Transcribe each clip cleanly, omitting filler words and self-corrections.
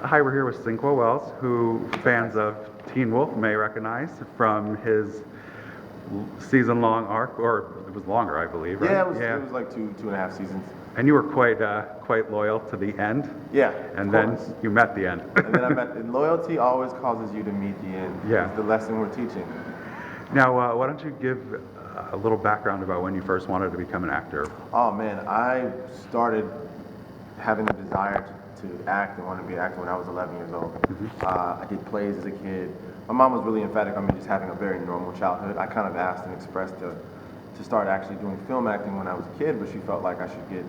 Hi, we're here with Sinqua Walls, who fans of Teen Wolf may recognize from his season-long arc, or it was longer, I believe, right? Yeah, it was like two and a half seasons. And you were quite loyal to the end. Yeah, And then you met the end. and then I met, and loyalty always causes you to meet the end. Yeah. It's the lesson we're teaching. Now, why don't you give a little background about when you first wanted to become an actor? Oh man, I started having a desire to act and wanted to be an actor when I was 11 years old. I did plays as a kid. My mom was really emphatic on me just having a very normal childhood. I kind of asked and expressed to start actually doing film acting when I was a kid, but she felt like I should get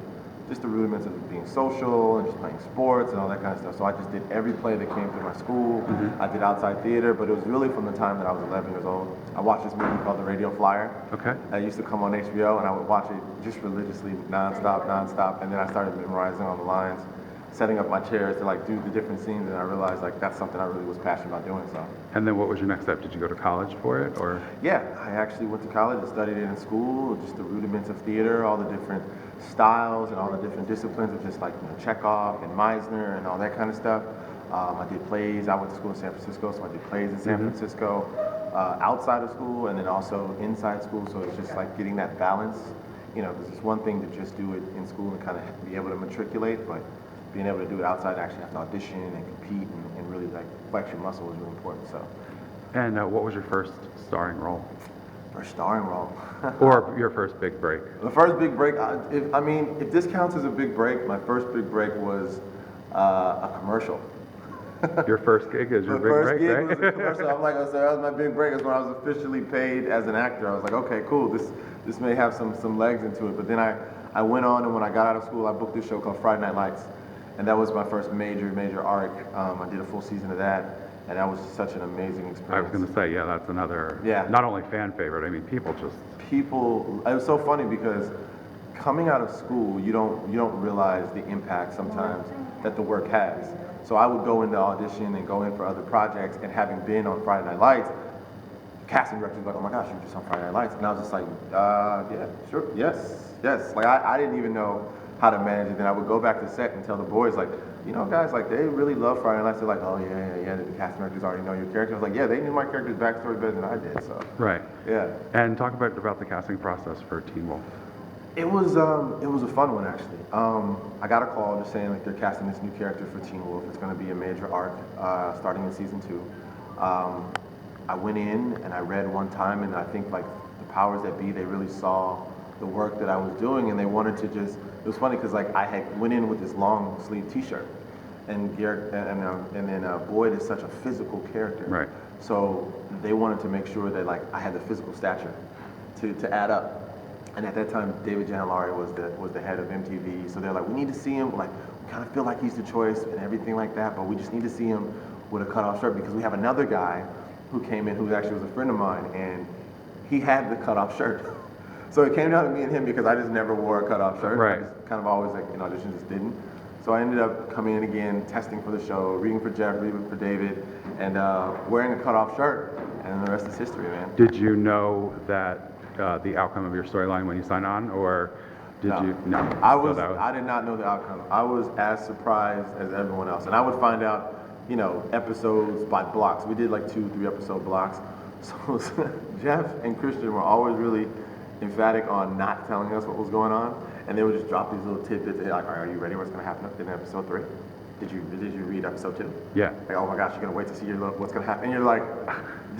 just the rudiments of being social and just playing sports and all that kind of stuff. So I just did every play that came through my school. I did outside theater, but it was really from the time that I was 11 years old. I watched this movie called The Radio Flyer. Okay. That used to come on HBO, and I would watch it just religiously, nonstop. And then I started memorizing all the lines, setting up my chairs to like do the different scenes, and I realized like that's something I really was passionate about doing. So. And then what was your next step? Did you go to college for it, or? Yeah, I actually went to college and studied it in school, just the rudiments of theater, all the different styles and all the different disciplines of just like Chekhov and Meisner and all that kind of stuff. I did plays. I went to school in San Francisco, so I did plays in San Francisco, outside of school and then also inside school. So it's just like getting that balance. You know, because it's one thing to just do it in school and kind of be able to matriculate, but being able to do it outside, actually have to audition and compete and really like flex your muscle was really important. So. And what was your first starring role? First starring role. Or your first big break? The first big break, if this counts as a big break, my first big break was a commercial. Your first gig is your big first break, gig right? was a commercial. I'm like, I said, that was my big break. That's when I was officially paid as an actor. I was like, okay, cool. This may have some legs into it. But then I went on, and when I got out of school, I booked this show called Friday Night Lights, and that was my first major arc. I did a full season of that. And that was such an amazing experience. I was going to say, yeah, that's another, not only fan favorite, I mean, people, it was so funny because coming out of school, you don't realize the impact sometimes that the work has. So I would go into audition and go in for other projects, and having been on Friday Night Lights, casting directors were like, oh my gosh, you're just on Friday Night Lights. And I was just like, yeah, sure, yes. Like I didn't even know how to manage it. Then I would go back to set and tell the boys, like, you know, guys, like, they really love Friday Night Lights. They're like, oh, yeah, the casting directors already know your character. I was like, yeah, they knew my character's backstory better than I did, so. Right. Yeah. And talk about the casting process for Teen Wolf. It was a fun one, actually. I got a call just saying, like, they're casting this new character for Teen Wolf. It's going to be a major arc starting in season 2. I went in and I read one time, and I think, like, the powers that be, they really saw the work that I was doing, and they wanted to just, it was funny because like I had went in with this long sleeve t-shirt, and Garrett and then Boyd is such a physical character, right? So they wanted to make sure that like I had the physical stature to add up. And at that time, David Janulari was the head of MTV, so they're like, we need to see him, like we kind of feel like he's the choice and everything like that, but we just need to see him with a cutoff shirt because we have another guy who came in who actually was a friend of mine, and he had the cutoff shirt. So it came down to me and him because I just never wore a cutoff shirt. Right. I just kind of always like in auditions just didn't. So I ended up coming in again, testing for the show, reading for Jeff, reading for David, and wearing a cutoff shirt, and the rest is history, man. Did you know that the outcome of your storyline when you signed on, or did you? No. I did not know the outcome. I was as surprised as everyone else, and I would find out, you know, episodes by blocks. We did like 2-3 episode blocks. So Jeff and Christian were always really emphatic on not telling us what was going on, and they would just drop these little tidbits. Like, are you ready? What's going to happen in episode 3? Did you read episode 2? Yeah. Like, oh my gosh, you're going to wait to see what's going to happen. And you're like,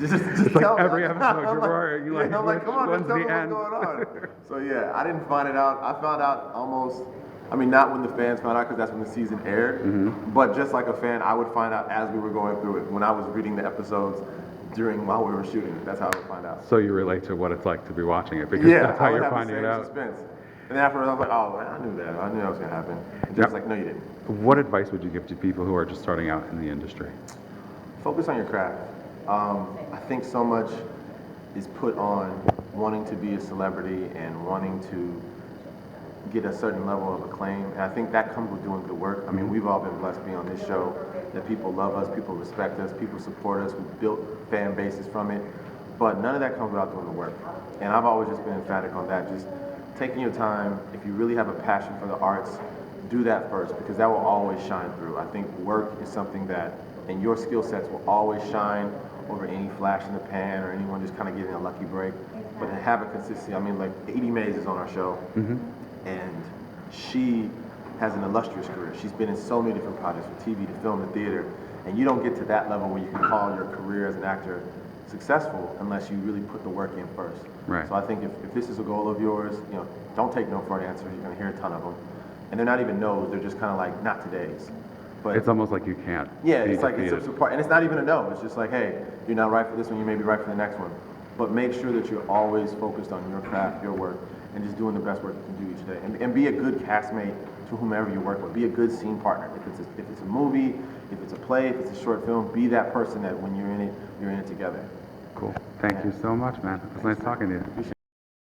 just like tell every me. episode, I'm like, come on, when's tell me the what's end? going on. So yeah, I didn't find it out. I found out almost, I mean, not when the fans found out because that's when the season aired, but just like a fan, I would find out as we were going through it. When I was reading the episodes, while we were shooting. That's how I would find out. So you relate to what it's like to be watching it because that's how you're finding it out. Suspense. And then afterwards, I was like, oh, man, I knew that. I knew that was going to happen. And Jeff's like, no, you didn't. What advice would you give to people who are just starting out in the industry? Focus on your craft. I think so much is put on wanting to be a celebrity and wanting to get a certain level of acclaim. And I think that comes with doing good work. I mean, we've all been blessed being on this show, that people love us, people respect us, people support us, we've built fan bases from it. But none of that comes without doing the work. And I've always just been emphatic on that. Just taking your time, if you really have a passion for the arts, do that first, because that will always shine through. I think work is something that, and your skill sets will always shine over any flash in the pan or anyone just kind of getting a lucky break. But to have a consistency, I mean, like Edie Mays is on our show, and she has an illustrious career. She's been in so many different projects, from TV to film to theater, and you don't get to that level where you can call your career as an actor successful unless you really put the work in first. Right. So I think if this is a goal of yours, don't take no for an answer. You're going to hear a ton of them, and they're not even no's. They're just kind of like not today's. But It's almost like you can't. yeah, be it's like defeated. it's a part, and it's not even a no. It's just like, hey, you're not right for this one. You may be right for the next one. But make sure that you're always focused on your craft, your work, and just doing the best work you can do each day. And be a good castmate to whomever you work with. Be a good scene partner. If it's a movie, if it's a play, if it's a short film, be that person that when you're in it together. Cool. Thank you so much, man. It was nice talking to you.